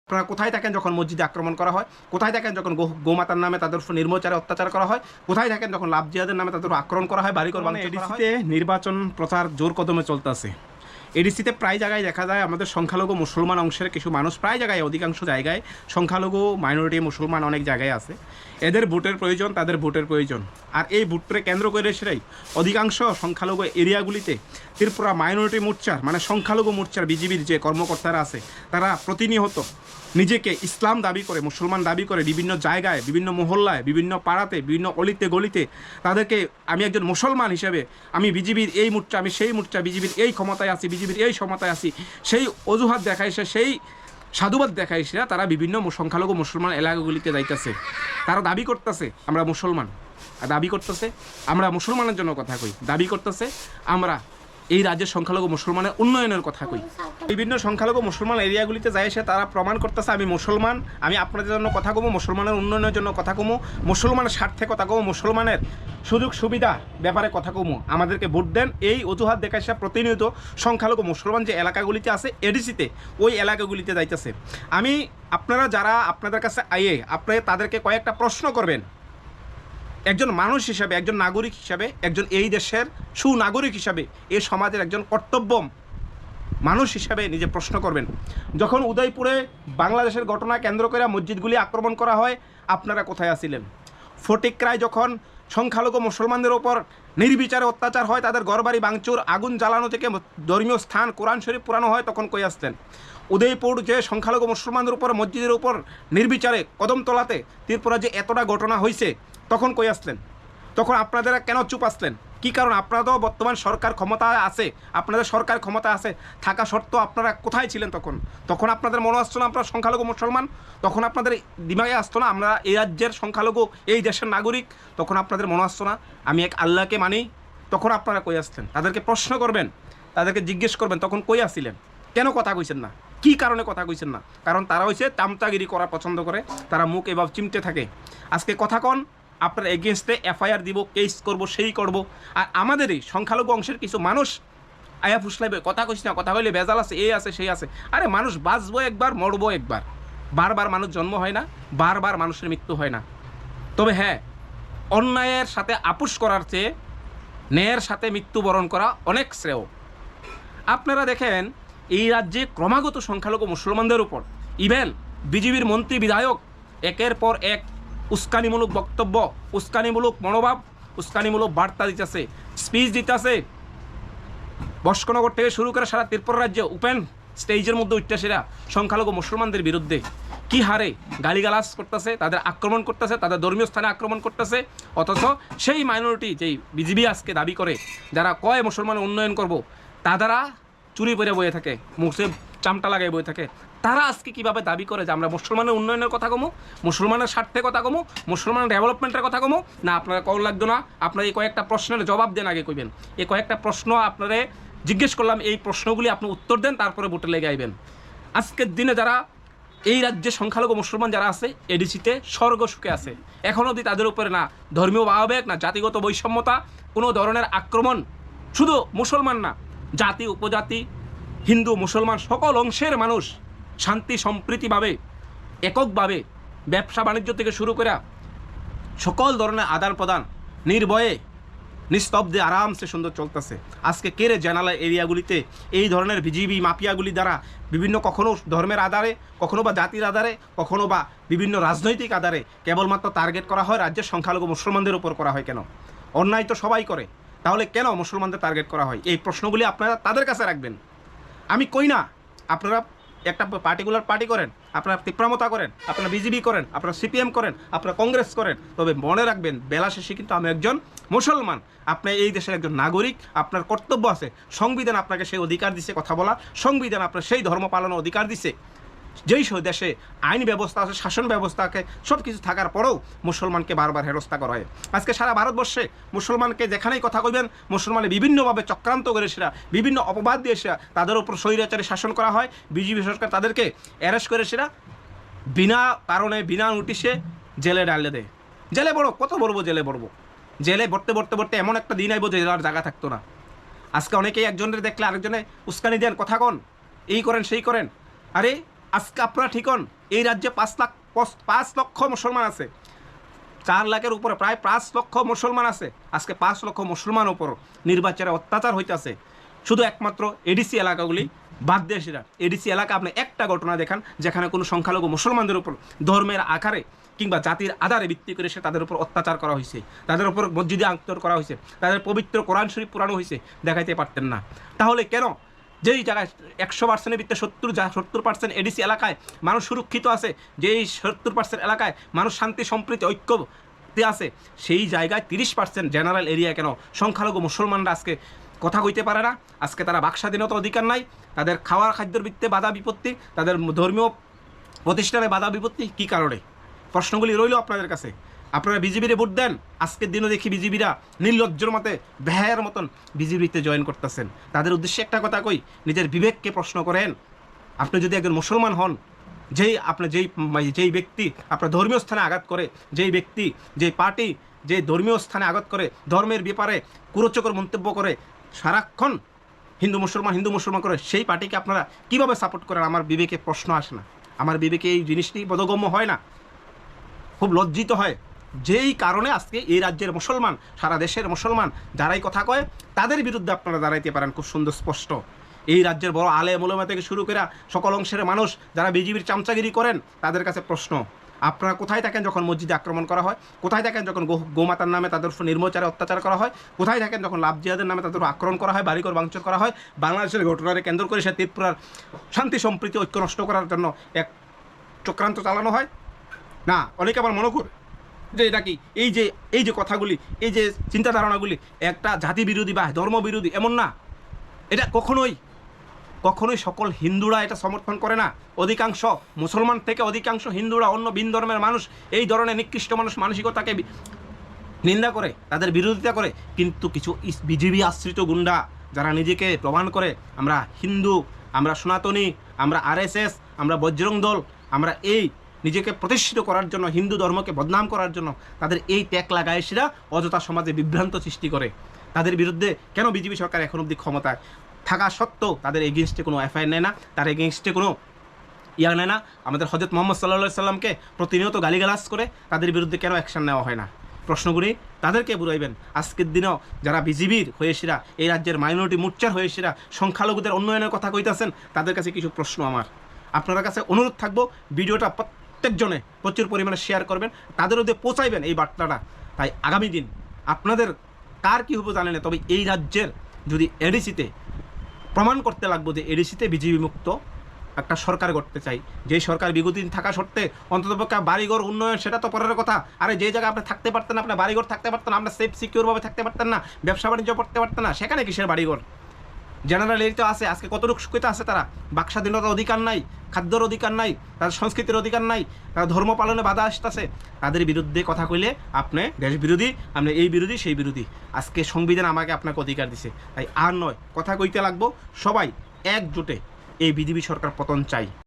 আপনারা কোথায় থাকেন যখন মসজিদে আক্রমণ করা হয়? কোথায় থাকেন যখন গোমাতার নামে তাদের উপর নির্মচারে অত্যাচার করা হয়? কোথায় থাকেন যখন লাভ জিহাদের নামে তাদের উপর আক্রমণ করা হয়, বাড়িঘর ভাঙচুর করা হয়? এডিসিতে নির্বাচন প্রচার জোর কদমে চলতেছে। এডিসিতে প্রায় জায়গায় দেখা যায় আমাদের সংখ্যালঘু মুসলমান অংশের কিছু মানুষ, প্রায় জায়গায় অধিকাংশ জায়গায় সংখ্যালঘু মাইনরিটি মুসলমান অনেক জায়গায় আছে। এদের ভোটের প্রয়োজন, তাদের ভোটের প্রয়োজন। আর এই ভোটকে কেন্দ্র করে সেটাই অধিকাংশ সংখ্যালঘু এরিয়াগুলিতে ত্রিপুরা মাইনরিটি মোর্চার মানে সংখ্যালঘু মোর্চার বিজিবির যে কর্মকর্তারা আছে তারা প্রতিনিয়ত নিজেকে ইসলাম দাবি করে, মুসলমান দাবি করে বিভিন্ন জায়গায়, বিভিন্ন মহল্লায়, বিভিন্ন পাড়াতে, বিভিন্ন অলিতে গলিতে তাদেরকে আমি একজন মুসলমান হিসেবে আমি বিজিবির এই মোর্চা, আমি সেই মোর্চা, বিজিবির এই ক্ষমতায় আছি, বিজিবির এই ক্ষমতায় আছি, সেই অজুহাত দেখায় সে, সেই সাধুবাদ দেখায় সে, তারা বিভিন্ন সংখ্যালঘু মুসলমান এলাকাগুলিতে যাইতেছে। তারা দাবি করতেছে আমরা মুসলমান, দাবি করতেছে আমরা মুসলমানের জন্য কথা কই, দাবি করতেছে আমরা এই রাজ্যের সংখ্যালঘু মুসলমানের উন্নয়নের কথা কই। বিভিন্ন সংখ্যালঘু মুসলমান এরিয়াগুলিতে যায় এসে তারা প্রমাণ করতেছে আমি মুসলমান, আমি আপনাদের জন্য কথা কমো, মুসলমানের উন্নয়নের জন্য কথা কমো, মুসলমানের স্বার্থে কথা কমো, মুসলমানের সুযোগ সুবিধা ব্যাপারে কথা কমো, আমাদেরকে ভোট দেন, এই অজুহাত দেখায় সে প্রতিনিয়ত সংখ্যালঘু মুসলমান যে এলাকাগুলিতে আছে এডিসিতে ওই এলাকাগুলিতে যাইতেছে। আমি আপনারা যারা আপনাদের কাছে আইয়ে আপনারা তাদেরকে কয়েকটা প্রশ্ন করবেন, একজন মানুষ হিসাবে, একজন নাগরিক হিসাবে, একজন এই দেশের সুনাগরিক হিসাবে, এই সমাজের একজন কর্তব্য মানুষ হিসাবে নিজে প্রশ্ন করবেন। যখন উদয়পুরে বাংলাদেশের ঘটনা কেন্দ্র করে মসজিদগুলি আক্রমণ করা হয় আপনারা কোথায় আছিলেন? ফটিকরায় যখন সংখ্যালঘু মুসলমানদের ওপর নির্বিচারে অত্যাচার হয়, তাদের ঘরবাড়ি ভাঙচুর, আগুন জ্বালানো থেকে ধর্মীয় স্থান কোরআন শরীফ পুরানো হয়, তখন কই আসতেন? উদয়পুর যে সংখ্যালঘু মুসলমানদের উপর মসজিদের উপর নির্বিচারে কদমতলাতে ত্রিপুরা যে এতটা ঘটনা হয়েছে তখন কই আসলেন? তখন আপনারা কেন চুপ আসলেন? কী কারণ? আপনারা তো বর্তমান সরকার ক্ষমতায় আছে, আপনাদের সরকার ক্ষমতা আছে থাকা সত্ত্বেও আপনারা কোথায় ছিলেন তখন? তখন আপনাদের মনে আসতো না আপনারা সংখ্যালঘু মুসলমান? তখন আপনাদের দিমাগে আসতো না আমরা এই রাজ্যের সংখ্যালঘু, এই দেশের নাগরিক? তখন আপনাদের মনে আসতো না আমি এক আল্লাহকে মানি? তখন আপনারা কই আসলেন? তাদেরকে প্রশ্ন করবেন, তাদেরকে জিজ্ঞেস করবেন তখন কই আসছিলেন, কেন কথা কইছেন না, কী কারণে কথা কইছেন না? কারণ তারা হয়েছে চামচাগিরি করা পছন্দ করে, তারা মুখ এভাবে চিমটে থাকে। আজকে কথা কন, আপনার এগেনস্টে এফআইআর দিব, কেস করব, সেই করব। আর আমাদেরই সংখ্যালঘু অংশের কিছু মানুষ আয়া ফুসলাইবে, কথা কইস না, কথা কইলে ভেজাল আছে, এই আছে সেই আছে। আরে মানুষ বাঁচবো একবার, মরবো একবার, বারবার মানুষ জন্ম হয় না, বারবার মানুষের মৃত্যু হয় না। তবে হ্যাঁ, অন্যায়ের সাথে আপোষ করার চেয়ে ন্যায়ের সাথে মৃত্যুবরণ করা অনেক শ্রেয়। আপনারা দেখেন এই রাজ্যে ক্রমাগত সংখ্যালঘু মুসলমানদের উপর ইভেন বিজেপির মন্ত্রী বিধায়ক একের পর এক উস্কানিমূলক বক্তব্য, উস্কানিমূলক মনোভাব, উস্কানিমূলক বার্তা দিতেছে, স্পিচ দিতেছে। বস্কনগর থেকে শুরু করে সারা ত্রিপুরা রাজ্যে ওপেন স্টেজের মধ্যে উঠতে সেরা সংখ্যালঘু মুসলমানদের বিরুদ্ধে কি হারে গালিগালাজ করতেছে, তাদের আক্রমণ করতেছে, তাদের ধর্মীয় স্থানে আক্রমণ করতেছে। অথচ সেই মাইনরিটি যেই বিজিবি আজকে দাবি করে, যারা কয় মুসলমান উন্নয়ন করব, তারা চুরি করে বয়ে থাকে, মুখে চামটা লাগাই বয়ে থাকে। তারা আজকে কীভাবে দাবি করে যে আমরা মুসলমানের উন্নয়নের কথা কমো, মুসলমানের স্বার্থে কথা কমো, মুসলমানের ডেভেলপমেন্টের কথা কমো? না, আপনারা কল লাগতো না। আপনারা এই কয়েকটা প্রশ্নের জবাব দেন, আগে কইবেন। এই কয়েকটা প্রশ্ন আপনারা জিজ্ঞেস করলাম, এই প্রশ্নগুলি আপনি উত্তর দেন, তারপরে ভোটে লেগে আইবেন। আজকের দিনে যারা এই রাজ্যে সংখ্যালঘু মুসলমান যারা আছে এডিসিতে স্বর্গ সুখে আছে, এখনও অবধি তাদের উপরে না ধর্মীয় ভাবাবেগ, না জাতিগত বৈষম্যতা, কোনো ধরনের আক্রমণ, শুধু মুসলমান না, জাতি উপজাতি, হিন্দু মুসলমান সকল অংশের মানুষ শান্তি সম্প্রীতিভাবে এককভাবে ব্যবসা বাণিজ্য থেকে শুরু করে সকল ধরনের আদান প্রদান নির্ভয়ে নিস্তব্ধে আরামসে সুন্দর চলতেছে। আজকে কেড়ে জানালা এরিয়াগুলিতে এই ধরনের বিজিবি মাফিয়াগুলি দ্বারা বিভিন্ন কখনো ধর্মের আধারে, কখনো বা জাতির আধারে, কখনো বা বিভিন্ন রাজনৈতিক আধারে কেবলমাত্র টার্গেট করা হয় রাজ্যের সংখ্যালঘু মুসলমানদের উপর করা হয় কেন? অন্যায় তো সবাই করে, তাহলে কেন মুসলমানদের টার্গেট করা হয়? এই প্রশ্নগুলি আপনারা তাদের কাছে রাখবেন। আমি কই না আপনারা একটা পার্টিকুলার পার্টি করেন, আপনারা তীব্রমতা করেন, আপনারা বিজেপি করেন, আপনারা সিপিএম করেন, আপনারা কংগ্রেস করেন, তবে মনে রাখবেন বেলা শেষে কিন্তু আমি একজন মুসলমান, আপনি এই দেশের একজন নাগরিক, আপনার কর্তব্য আছে। সংবিধান আপনাকে সেই অধিকার দিছে কথা বলা, সংবিধান আপনার সেই ধর্ম পালনের অধিকার দিছে। যেই দেশে আইন ব্যবস্থা আছে, শাসন ব্যবস্থাকে সব কিছু থাকার পরেও মুসলমানকে বারবার হেনস্থা করা হয়। আজকে সারা ভারতবর্ষে মুসলমানকে যেখানেই কথা কইবেন, মুসলমানে বিভিন্নভাবে চক্রান্ত করে সেরা, বিভিন্ন অপবাদ দিয়ে সেরা, তাদের উপর স্বৈরাচারী শাসন করা হয়। বিজেপি সরকার তাদেরকে অ্যারেস্ট করে সেরা বিনা কারণে, বিনা নোটিশে জেলে ডালে দেয়। জেলে বড় কত বলবো, জেলে বলবো, জেলে ভরতে এমন একটা দিন আইব যে আর জায়গা থাকতো না। আজকে অনেকেই একজনের দেখলে আরেকজনে উস্কানি দেন, কথা কন, এই করেন সেই করেন। আরে আজকে আপনারা ঠিক হন, এই রাজ্যে 5 লক্ষ মুসলমান আছে, 4 লাখের উপরে প্রায় 5 লক্ষ মুসলমান আছে। আজকে 5 লক্ষ মুসলমান উপর নির্বাচনে অত্যাচার হইতেছে, শুধু একমাত্র এডিসি এলাকাগুলি বাদ দিয়ে সেটা। এডিসি এলাকা আপনি একটা ঘটনা দেখান যেখানে কোনো সংখ্যালঘু মুসলমানদের উপর ধর্মের আকারে কিংবা জাতির আধারে ভিত্তি করে সে তাদের উপর অত্যাচার করা হয়েছে, তাদের উপর মসজিদে আক্রমণ করা হয়েছে, তাদের পবিত্র কোরআন শরীফ পুরানো হয়েছে, দেখাইতে পারতেন না। তাহলে কেন যেই জায়গায় 100%-এর ভিত্তিতে 70% এডিসি এলাকায় মানুষ সুরক্ষিত আছে, যেই 70% এলাকায় মানুষ শান্তি সম্প্রীতি ঐক্যতে আছে, সেই জায়গায় 30% জেনারেল এরিয়া কেন সংখ্যালঘু মুসলমানরা আজকে কথা কইতে পারে না? আজকে তারা বাক স্বাধীনতা অধিকার নাই, তাদের খাওয়ার খাদ্যের ভিত্তিতে বাধা বিপত্তি, তাদের ধর্মীয় প্রতিষ্ঠানে বাধা বিপত্তি, কী কারণে? প্রশ্নগুলি রইল আপনাদের কাছে। আপনারা বিজেপিরে ভোট দেন, আজকের দিনও দেখি বিজেপিরা নির্লজ্জর মতে ভ্যায়ের মতন বিজেপিতে জয়েন করতেছেন। তাদের উদ্দেশ্যে একটা কথা কই, নিজের বিবেককে প্রশ্ন করেন। আপনি যদি একজন মুসলমান হন, যেই ব্যক্তি আপনার ধর্মীয় স্থানে আঘাত করে, যেই ব্যক্তি যেই পার্টি যে ধর্মীয় স্থানে আঘাত করে, ধর্মের ব্যাপারে কুরুচকর মন্তব্য করে, সারাক্ষণ হিন্দু মুসলমান করে, সেই পার্টিকে আপনারা কীভাবে সাপোর্ট করেন? আমার বিবেকে প্রশ্ন আসে না, আমার বিবেকে এই জিনিসটি বোধগম্য হয় না, খুব লজ্জিত হয়। যেই কারণে আজকে এই রাজ্যের মুসলমান, সারা দেশের মুসলমান যারাই কথা কয়, তাদের বিরুদ্ধে আপনারা দাঁড়াইতে পারেন খুব সুন্দর স্পষ্ট। এই রাজ্যের বড় আলেম ওলামা থেকে শুরু করে সকল অংশের মানুষ যারা বিজেপির চামচাগিরি করেন, তাদের কাছে প্রশ্ন, আপনারা কোথায় থাকেন যখন মসজিদে আক্রমণ করা হয়? কোথায় থাকেন যখন গোমাতার নামে তাদের উপর নির্মচারে অত্যাচার করা হয়? কোথায় থাকেন যখন লাভ জিহাদের নামে তাদের উপর আক্রমণ করা হয়, বাড়িঘর ভাঙচুর করা হয়? বাংলাদেশের ঘটনাকে কেন্দ্র করে সে ত্রিপুরার শান্তি সম্প্রীতি ঐক্য নষ্ট করার জন্য এক চক্রান্ত চালানো হয় না? অনেকে আবার মনে করে যে এটা কি এই যে কথাগুলি, এই যে চিন্তা ধারণাগুলি একটা জাতি বিরোধী বা ধর্ম বিরোধী, এমন না। এটা কখনোই সকল হিন্দুরা এটা সমর্থন করে না। অধিকাংশ মুসলমান থেকে অধিকাংশ হিন্দুরা, অন্য ভিন ধর্মের মানুষ এই ধরনের নিকৃষ্ট মানসিকতাকে নিন্দা করে, তাদের বিরোধিতা করে। কিন্তু কিছু বিজেপি আশ্রিত গুন্ডা যারা নিজেকে প্রমাণ করে আমরা হিন্দু, আমরা সনাতনী, আমরা RSS, আমরা বজরং দল, আমরা এই নিজেকে প্রতিষ্ঠিত করার জন্য, হিন্দু ধর্মকে বদনাম করার জন্য তাদের এই ট্যাগ লাগায় সেরা অযথা সমাজে বিভ্রান্ত সৃষ্টি করে। তাদের বিরুদ্ধে কেন বিজেপি সরকার এখন অবধি ক্ষমতায় থাকা সত্ত্বেও তাদের এগেনস্টে কোনো FIR নেয় না, তার এগেনস্টে কোনো নেয় না? আমাদের হযরত মুহাম্মদ সাল্লাল্লাহু সাল্লামকে প্রতিনিয়ত গালিগালাজ করে, তাদের বিরুদ্ধে কেন অ্যাকশন নেওয়া হয় না? প্রশ্নগুলি তাদেরকে বুঝাইবেন। আজকের দিনেও যারা বিজেপির হয়েছিরা, এই রাজ্যের মাইনরিটি মোর্চার হয়েছিরা, সংখ্যালঘুদের উন্নয়নের কথা কইতেছেন, তাদের কাছে কিছু প্রশ্ন আমার। আপনার কাছে অনুরোধ থাকবো, ভিডিওটা প্রত্যেকজনে প্রচুর পরিমাণে শেয়ার করবেন, তাদের মধ্যে পৌঁছাইবেন এই বার্তাটা। তাই আগামী দিন আপনাদের কার কী হবে জানেন না, তবে এই রাজ্যের যদি এডিসিতে প্রমাণ করতে লাগবো যে এডিসিতে বিজেপি মুক্ত একটা সরকার করতে চাই, যেই সরকার বিগত দিন থাকা সত্ত্বে অন্ততপক্ষে বাড়িঘর উন্নয়ন, সেটা তো পরের কথা। আরে যে জায়গায় আপনি থাকতে পারতেন, আপনার বাড়িঘর থাকতে পারতেন, আপনার সেফ সিকিউরভাবে থাকতে পারতেন না, ব্যবসা বাণিজ্য করতে পারতেন না, সেখানে কিসের বাড়িঘর? জেনারেল এরিতে আছে, আজকে কতটুকু সুখিত আছে তারা? বাক স্বাধীনতার অধিকার নাই, খাদ্যর অধিকার নাই, তাদের সংস্কৃতির অধিকার নাই, তারা ধর্ম পালনে বাধা আসতেছে। তাদের বিরুদ্ধে কথা কইলে আপনি দেশ বিরোধী, আপনি এই বিরোধী সেই বিরোধী। আজকে সংবিধান আমাকে আপনাকে অধিকার দিছে, তাই আর নয়, কথা কইতে লাগবো। সবাই একজোটে এই বিজেপি সরকার পতন চাই।